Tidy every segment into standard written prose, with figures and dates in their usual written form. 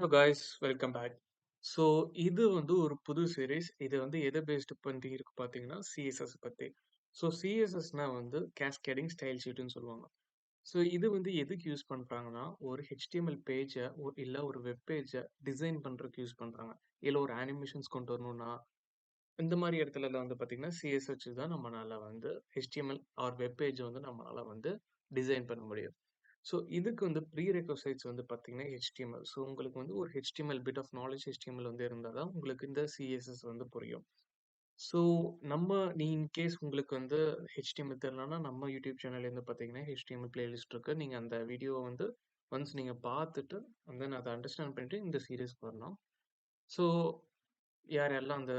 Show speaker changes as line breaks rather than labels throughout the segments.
Hello guys welcome back. So இது வந்து ஒரு புது சீரிஸ். இது வந்து எதை பேஸ்டு பண்ணி இருக்கு பார்த்தீங்கன்னா சிஎஸ்எஸ் பற்றி. ஸோ சிஎஸ்எஸ்னா வந்து கேஸ்கேடிங் ஸ்டைல் ஷீட்னு சொல்லுவாங்க. ஸோ இது வந்து எதுக்கு யூஸ் பண்ணுறாங்கன்னா ஒரு ஹெச்டிஎம்எல் பேஜை இல்லை ஒரு வெப் பேஜை டிசைன் பண்ணுறதுக்கு யூஸ் பண்ணுறாங்க. இல்லை ஒரு அனிமேஷன்ஸ் கொண்டு வரணும்னா இந்த மாதிரி இடத்துலலாம் வந்து பார்த்தீங்கன்னா சிஎஸ்எஸ் வச்சு தான் நம்மளால வந்து ஹெச்டிஎம்எல் ஆர் வெப் பேஜை வந்து நம்மளால வந்து டிசைன் பண்ண முடியும். ஸோ இதுக்கு வந்து ப்ரீ ரெக்வசைட்ஸ் வந்து பார்த்தீங்கன்னா ஹெச்டிஎம்எல். ஸோ உங்களுக்கு வந்து ஒரு HTML bit of knowledge HTML வந்து இருந்தால் தான் உங்களுக்கு இந்த சிஎஸ்எஸ் வந்து புரியும். ஸோ நீ இன்கேஸ் உங்களுக்கு வந்து ஹெச்டிஎம்எல் தெரியலனா நம்ம யூடியூப் சேனல்லேருந்து பார்த்தீங்கன்னா ஹெச்டிஎம்எல் பிளேலிஸ்ட் இருக்கு. நீங்கள் அந்த வீடியோவை வந்து ஒன்ஸ் நீங்கள் பார்த்துட்டு தென் அதை அண்டர்ஸ்டாண்ட் பண்ணிட்டு இந்த சீரீஸ்க்கு வரலாம். ஸோ யாரெல்லாம் அந்த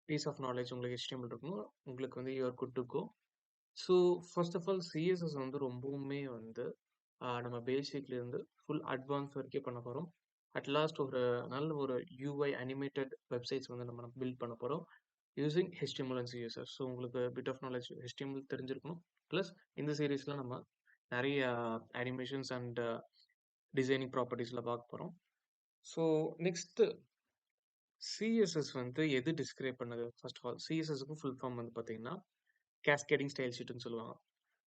பீஸ் ஆஃப் நாலேஜ் உங்களுக்கு ஹெச்டிஎம்எல் இருக்கணும் உங்களுக்கு வந்து you're good to go. So first of all CSS வந்து ரொம்பவுமே வந்து நம்ம பேசிக்லேருந்து ஃபுல் அட்வான்ஸ் வரைக்கும் பண்ண போகிறோம். அட் லாஸ்ட் ஒரு நல்ல ஒரு யூஐ அனிமேட்டட் வெப்சைட்ஸ் வந்து நம்ம பில்ட் பண்ண போகிறோம் using HTML and CSS. So உங்களுக்கு பிட் ஆஃப் நாலேஜ் ஹெச்டிஎம்எல் தெரிஞ்சிருக்கணும். ப்ளஸ் இந்த சீரீஸில் நம்ம நிறைய அனிமேஷன்ஸ் அண்ட் டிசைனிங் ப்ராப்பர்ட்டிஸில் பார்க்க போகிறோம். ஸோ நெக்ஸ்ட்டு சிஎஸ்எஸ் வந்து எது டிஸ்கிரைப் பண்ணுது? ஃபர்ஸ்ட் ஆஃப் ஆல் சிஎஸ்எஸ்க்கு ஃபுல் ஃபார்ம் வந்து பார்த்தீங்கன்னா கேஸ்கேடிங் ஸ்டைல் ஷீட்னு சொல்லுவாங்க.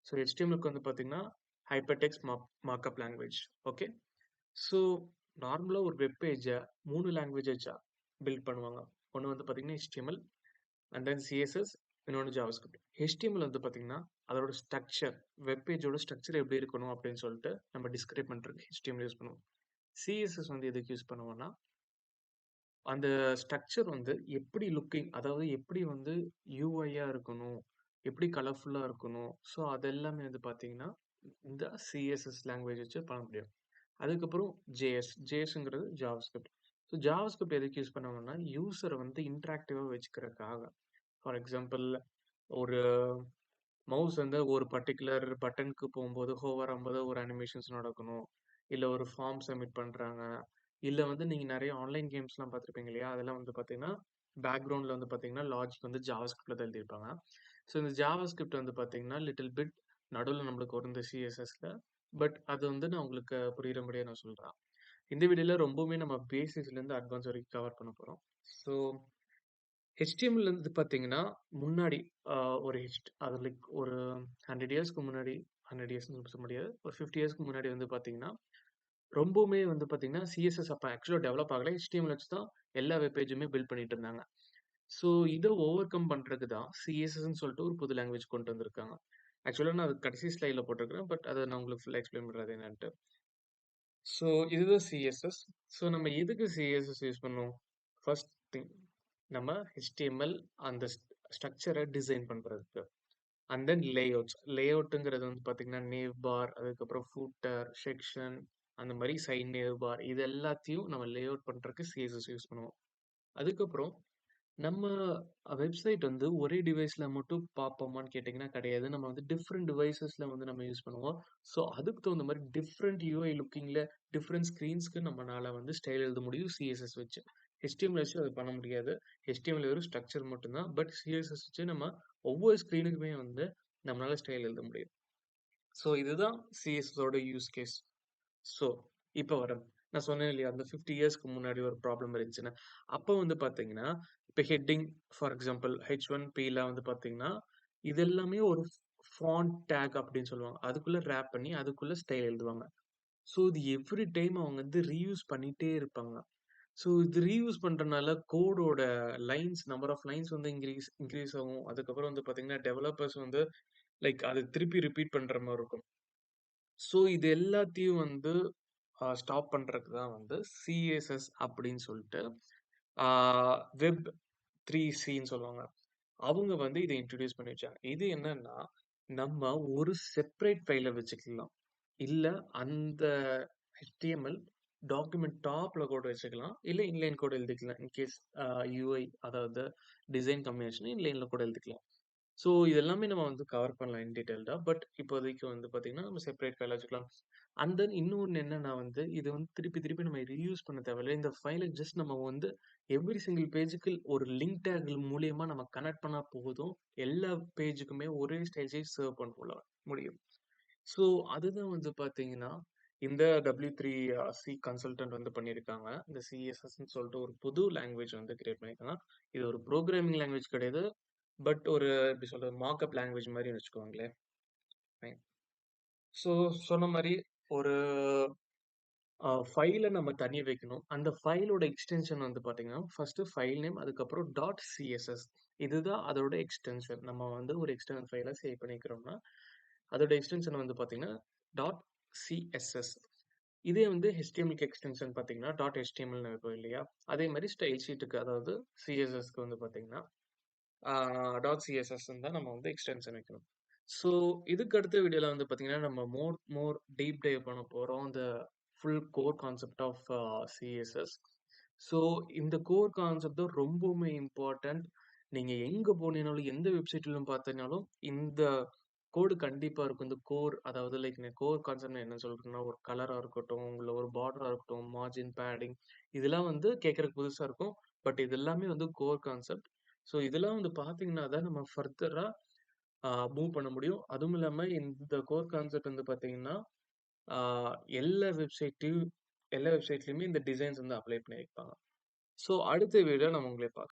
ஸோ ஹெச்டிஎம்எல்க்கு வந்து பார்த்தீங்கன்னா hypertext markup language. Okay. So நார்மலாக ஒரு வெப் பேஜை 3 லாங்குவேஜ் வச்சா பில்ட் பண்ணுவாங்க. ஒன்று வந்து பார்த்தீங்கன்னா ஹெச்டிஎம்எல் அண்ட் தென் சிஎஸ்எஸ், இன்னொன்று ஜாவாஸ்கிரிப்ட். ஹெச்டிஎம்எல் வந்து பார்த்தீங்கன்னா அதோட ஸ்ட்ரக்சர், வெப் பேஜோட ஸ்ட்ரக்சர் எப்படி இருக்கணும் அப்படின்னு சொல்லிட்டு நம்ம டிஸ்கிரைப் பண்ணுறதுக்கு ஹெச்டிஎம்எல் யூஸ் பண்ணுவோம். சிஎஸ்எஸ் வந்து எதுக்கு யூஸ் பண்ணுவோம்னா அந்த ஸ்ட்ரக்சர் வந்து எப்படி லுக்கிங், அதாவது எப்படி வந்து யூஐயா இருக்கணும், எப்படி கலர்ஃபுல்லாக இருக்கணும். ஸோ அதெல்லாமே வந்து பார்த்தீங்கன்னா இந்த சிஎஸ்எஸ் லாங்குவேஜ் வச்சு பண்ண முடியும். அதுக்கப்புறம் ஜேஎஸ்ங்கிறது ஜாவாஸ்கிரிப்ட். ஸோ ஜாவாஸ்கிரிப்ட் எதுக்கு யூஸ் பண்ணுவாங்கன்னா யூசரை வந்து இன்ட்ராக்டிவாக வச்சுக்கிறதுக்காக. ஃபார் எக்ஸாம்பிள் ஒரு மவுஸ் வந்து ஒரு பர்டிகுலர் பட்டனுக்கு போகும்போது ஹோவர் ஆகும்போது ஒரு அனிமேஷன்ஸ் நடக்கணும், இல்லை ஒரு ஃபார்ம் சப்மிட் பண்ணுறாங்க, இல்லை வந்து நீங்கள் நிறைய ஆன்லைன் கேம்ஸ்லாம் பார்த்துருப்பீங்க இல்லையா, அதெல்லாம் வந்து பார்த்தீங்கன்னா பேக்ரவுண்டில் வந்து பார்த்தீங்கன்னா லாஜிக் வந்து ஜாவாஸ்கிரிப்டில் தான் எழுதியிருப்பாங்க. ஸோ இந்த ஜாவாஸ்கிரிப்ட் வந்து பார்த்தீங்கன்னா லிட்டில் பிட் நடுவில் நம்மளுக்கு வரும் இந்த சிஎஸ்எஸ்ல. பட் அது வந்து நான் உங்களுக்கு புரியுறபடியாக நான் சொல்கிறேன். இந்த வீடியோவில் ரொம்பவுமே நம்ம பேசிக்ஸ்லேருந்து அட்வான்ஸ் வரைக்கும் கவர் பண்ண போகிறோம். ஸோ ஹெச்டிஎம்எல் வந்து பார்த்தீங்கன்னா முன்னாடி ஒரு அது லைக் ஒரு 100 இயர்ஸ்க்கு முன்னாடி, 100 இயர்ஸ்னு சொல்ல முடியாது, ஒரு 50 இயர்ஸ்க்கு முன்னாடி வந்து பார்த்தீங்கன்னா ரொம்பவுமே வந்து பார்த்தீங்கன்னா சிஎஸ்எஸ் அப்போ ஆக்சுவலாக டெவலப் ஆகலை. ஹெச்டிஎம்எல் வச்சு தான் எல்லா வெப் பேஜுமே பில்ட் பண்ணிட்டு இருந்தாங்க. ஸோ இதை ஓவர் கம் பண்ணுறதுக்கு தான் சிஎஸ்எஸ்ன்னு சொல்லிட்டு ஒரு புது லாங்குவேஜ் கொண்டு வந்திருக்காங்க. ஆக்சுவலாக நான் அது கடைசி ஸ்லைடில் போட்டிருக்கிறேன், பட் அதை நான் உங்களுக்கு ஃபுல்லாக எக்ஸ்பிளைன் பண்ணுறது என்னன்ட்டு. ஸோ இதுதான் சிஎஸ்எஸ். ஸோ நம்ம எதுக்கு சிஎஸ்எஸ் யூஸ் பண்ணோம்? ஃபர்ஸ்ட் திங் நம்ம ஹெச்டிஎம்எல் அந்த ஸ்ட்ரக்சரை டிசைன் பண்ணுறதுக்கு. அண்ட் தென் லேஅவுட்டுங்கிறது வந்து பார்த்தீங்கன்னா நேவ் பார், அதுக்கப்புறம் ஃபூட்டர் செக்ஷன், அந்த மாதிரி சைட் நேவ் பார், இது எல்லாத்தையும் நம்ம லேஅவுட் பண்ணுறதுக்கு சிஎஸ்எஸ் யூஸ் பண்ணுவோம். அதுக்கப்புறம் நம்ம வெப்சைட் வந்து ஒரே டிவைஸ்ல மட்டும் பார்ப்போமான்னு கேட்டிங்கன்னா கிடையாது. நம்ம வந்து டிஃப்ரெண்ட் டிவைசஸ்ல வந்து நம்ம யூஸ் பண்ணுவோம். ஸோ அதுக்கு தகுந்த மாதிரி டிஃப்ரெண்ட் யூஐ லுக்கிங்ல டிஃப்ரெண்ட் ஸ்க்ரீன்ஸ்க்கு நம்மளால வந்து ஸ்டைல் எழுத முடியும் சிஎஸ்எஸ் வச்சு. ஹெச்டிஎம்எல் வச்சு அது பண்ண முடியாது. ஹெச்டிஎம்எல் வெறும் ஸ்ட்ரக்சர் மட்டும்தான். பட் சிஎஸ்எஸ் வச்சு நம்ம ஒவ்வொரு ஸ்க்ரீனுக்குமே வந்து நம்மளால ஸ்டைல் எழுத முடியும். ஸோ இதுதான் சிஎஸ்எஸோட யூஸ் கேஸ். ஸோ இப்போ வரேன். நான் சொன்னேன் இல்லையா, அந்த 50 இயர்ஸ்க்கு முன்னாடி ஒரு ப்ராப்ளம் இருந்துச்சுன்னு. அப்போ வந்து பார்த்தீங்கன்னா இப்போ ஹெட்டிங் ஃபார் எக்ஸாம்பிள் H1Pலாம் வந்து பார்த்தீங்கன்னா இது எல்லாமே ஒரு ஃபாண்ட் டேக் அப்படின்னு சொல்லுவாங்க. அதுக்குள்ள ரேப் பண்ணி அதுக்குள்ள ஸ்டைல் எழுதுவாங்க. ஸோ இது எவ்ரி டைம் அவங்க வந்து ரீயூஸ் பண்ணிட்டே இருப்பாங்க. ஸோ இது ரீயூஸ் பண்றதுனால கோடோட நம்பர் ஆஃப் லைன்ஸ் வந்து இன்க்ரீஸ் ஆகும். அதுக்கப்புறம் வந்து பார்த்தீங்கன்னா டெவலப்பர்ஸ் வந்து லைக் அது திருப்பி ரிப்பீட் பண்ற மாதிரி இருக்கும். ஸோ இது எல்லாத்தையும் வந்து ஸ்டாப் பண்றதுக்கு தான் வந்து சிஎஸ்எஸ் அப்படின்னு சொல்லிட்டு வெப் 3Cன்னு சொல்லுவாங்க. அவங்க வந்து இதை இன்ட்ரடியூஸ் பண்ணி வச்சாங்க. இது என்னன்னா நம்ம ஒரு செப்பரேட் ஃபைலை வச்சுக்கலாம், இல்ல அந்த HTML டாக்குமெண்ட் டாப்ல கூட வச்சுக்கலாம், இல்ல இன்லைன் கூட எழுதிக்கலாம். இன்கேஸ் யூஐ அதாவது டிசைன் காம்பினேஷன் இன்லைன்ல கூட எழுதிக்கலாம். ஸோ இது எல்லாமே நம்ம வந்து கவர் பண்ணலாம் இன் டீடைல்டா. பட் இப்போதைக்கு வந்து பார்த்தீங்கன்னா நம்ம செப்பரேட் ஃபைல் வச்சுக்கலாம். அண்ட் தென் இன்னொன்று என்னன்னா வந்து இது வந்து திருப்பி திருப்பி நம்ம ரீயூஸ் பண்ண தேவையில்லை. இந்த ஃபைலை ஜஸ்ட் நம்ம வந்து எவ்ரி சிங்கிள் பேஜுக்கு ஒரு லிங்க் டேக் மூலியமா நம்ம கனெக்ட் பண்ணா போதும். எல்லா பேஜுக்குமே ஒரே ஸ்டைல் சர்வ் பண்ண முடியும். ஸோ அதுதான் வந்து பார்த்தீங்கன்னா இந்த W3 சி கன்சல்டன்ட் வந்து பண்ணியிருக்காங்க. இந்த CSSன்னு சொல்லிட்டு ஒரு புது லாங்குவேஜ் வந்து கிரியேட் பண்ணியிருக்காங்க. இது ஒரு புரோகிராமிங் லாங்குவேஜ் கிடையாது. பட் ஒரு எப்படி சொல்றது மார்க்அப் லாங்குவேஜ் மாதிரி வச்சுக்கோங்களேன். ஃபைன். ஸோ சொன்ன மாரி ஒரு ஃபைல நம்ம தனியா வைக்கணும். அந்த ஃபைலோட எக்ஸ்டென்ஷன் வந்து பார்த்தீங்கன்னா, ஃபர்ஸ்ட் ஃபைல் நேம் அதுக்கப்புறம் டாட் சிஎஸ்எஸ் இதுதான் அதோட எக்ஸ்டென்ஷன். நம்ம வந்து ஒரு எக்ஸ்டர்னல் ஃபைல சேவ் பண்ணிக்கிறோம்னா, அதோட எக்ஸ்டென்ஷன் வந்து பார்த்தீங்கன்னா, டாட் சிஎஸ்எஸ். இதே வந்து HTMLக்கு எக்ஸ்டென்ஷன் பார்த்தீங்கன்னா, டாட் HTMLன்னு இருக்கும் இல்லையா? அதே மாரி ஸ்டைல் ஷீட்டுக்கு அதாவது CSSக்கு வந்து பார்த்தீங்கன்னா, டாட் சிஎஸ்எஸ்ன்னு தான் நம்ம வந்து எக்ஸ்டென்ஷன் வைக்கணும். ஸோ இதுக்கு அடுத்த வீடியோல வந்து பார்த்தீங்கன்னா, நம்ம மோர் டீப் டைவ் பண்ண போறோம். இந்த full core concept of CSS. So இந்த கோர் கான்செப்ட் தான் ரொம்பவுமே இம்பார்ட்டன்ட். நீங்க எங்க போனீங்கனாலும், எந்த வெப்சைட்லும் பார்த்தீங்கனாலும், இந்த கோடு கண்டிப்பா இருக்கும். இந்த கோர் அதாவது லைக் கோர் கான்செப்ட்னா என்ன சொல்றேன்னா, ஒரு கலரா இருக்கட்டும், இல்ல ஒரு பார்டரா இருக்கட்டும், மார்ஜின், பேடிங் இதெல்லாம் வந்து கேட்கறதுக்கு புதுசா இருக்கும். பட் இது எல்லாமே வந்து கோர் கான்செப்ட். ஸோ இதெல்லாம் வந்து பார்த்தீங்கன்னா தான் நம்ம ஃபர்தரா மூவ் பண்ண முடியும். அதுவும் இல்லாம இந்த கோர் கான்செப்ட் வந்து பார்த்தீங்கன்னா, ஆ எல்லா வெப்சைட்லயுமே இந்த டிசைன்ஸ் வந்து அப்ளை பண்ணியிருப்பாங்க. ஸோ அடுத்த வீடியோல நம்ம உங்களை பார்க்குறேன்.